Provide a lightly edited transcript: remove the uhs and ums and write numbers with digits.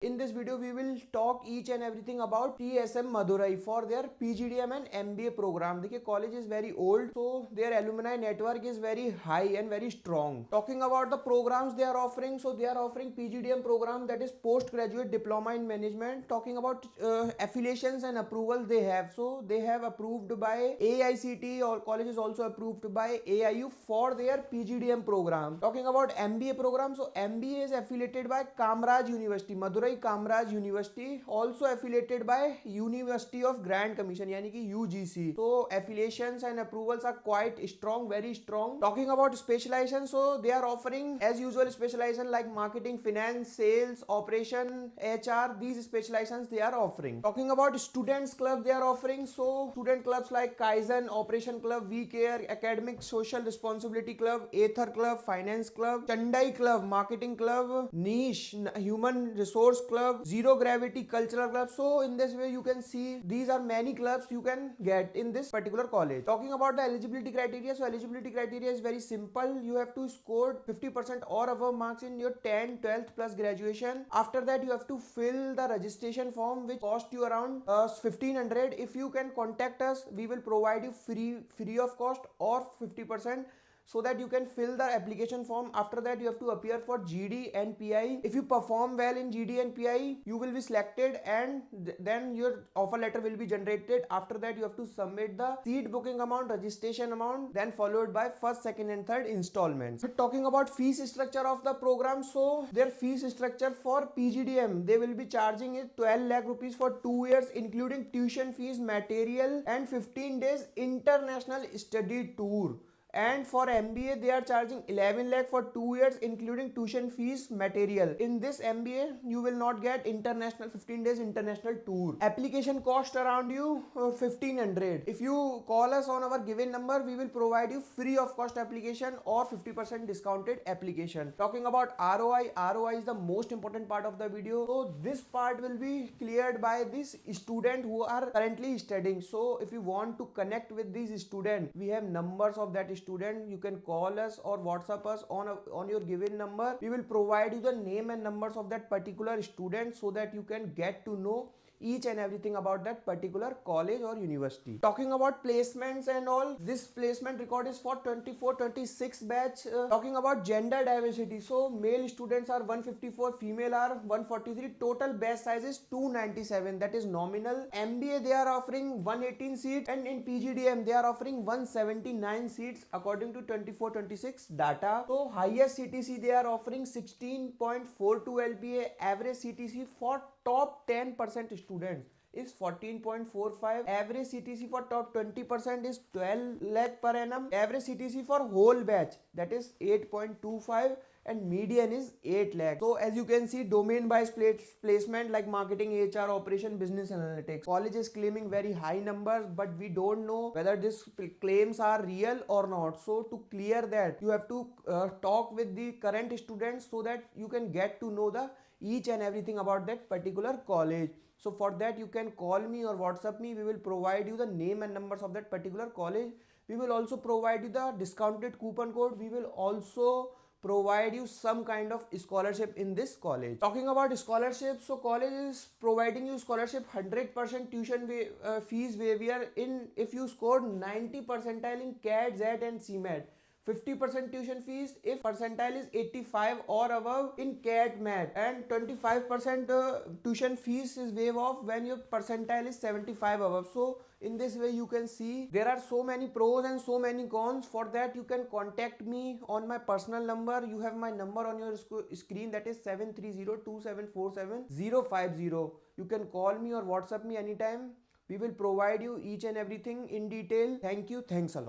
In this video, we will talk each and everything about TSM Madurai for their PGDM and MBA program. देखिए college is very old, so their alumni network is very high and very strong. Talking about the programs they are offering, so they are offering PGDM program, that is postgraduate diploma in management. Talking about affiliations and approval they have, so they have approved by AICTE, or college is also approved by AIU for their PGDM program. Talking about MBA program, so MBA is affiliated by Kamraj University, Madurai Kamraj University, also affiliated by University of Grand Commission यानी कि UGC. So affiliations and approvals are quite strong, very strong. Talking about specialization, so they are offering as usual specialization like marketing, finance, sales, operation, HR. These specializations they are offering. Talking about students club they are offering, so student clubs like Kaizen, Operation Club, We Care, Academic Social Responsibility Club, Aether Club, Finance Club, Chandai Club, Marketing Club, Niche, Human Resource Club, Zero Gravity Cultural Club. So in this way you can see these are many clubs you can get in this particular college. Talking about the eligibility criteria, so eligibility criteria is very simple. You have to score 50% or above marks in your 10th, 12th plus graduation. After that you have to fill the registration form which cost you around 1500. If you can contact us, we will provide you free of cost or 50%, so that you can fill the application form. After that you have to appear for GD and PI. If you perform well in GD and PI, you will be selected, and then your offer letter will be generated. After that you have to submit the seat booking amount, registration amount, then followed by first, second and third installments. So talking about fees structure of the program, so their fees structure for PGDM, they will be charging it 12 lakh rupees for 2 years, including tuition fees, material and 15 days international study tour. And for MBA they are charging 11 lakh for 2 years, including tuition fees, material. In this MBA you will not get international 15 days international tour. Application cost around you 1500. If you call us on our given number, we will provide you free of cost application or 50% discounted application. Talking about ROI is the most important part of the video. So this part will be cleared by this student who are currently studying. So if you want to connect with these students, we have numbers of that student. You can call us or WhatsApp us on your given number. We will provide you the name and numbers of that particular student, so that you can get to know each and everything about that particular college or university. Talking about placements and all, this placement record is for 24-26 batch. Talking about gender diversity, so male students are 154, female are 143. Total batch size is 297, that is nominal. MBA they are offering 118 seats, and in PGDM they are offering 179 seats according to 24-26 data. So highest CTC they are offering 16.42 LPA. Average CTC for top 10% students is 14.45. Average CTC for top 20% is 12 lakh per annum. Average CTC for whole batch, that is 8.25, and median is 8 lakh. So as you can see, domain based placement like marketing, HR, operation, business analytics. College is claiming very high numbers, but we don't know whether these claims are real or not. So to clear that, you have to talk with the current students, so that you can get to know the each and everything about that particular college. So for that you can call me or WhatsApp me. We will provide you the name and numbers of that particular college. We will also provide you the discounted coupon code. We will also provide you some kind of scholarship in this college. Talking about scholarship, so college is providing you scholarship 100% tuition fees waiver in if you scored 90 percentile in CAT, ZET and CMAT. 50% tuition fees if percentile is 85 or above in CAT, MAT, and 25% tuition fees is waived off when your percentile is 75 above. So in this way you can see there are so many pros and so many cons. For that you can contact me on my personal number. You have my number on your screen, that is 7302747 You can call me or WhatsApp me anytime. We will provide you each and everything in detail. Thank you. Thanks a lot.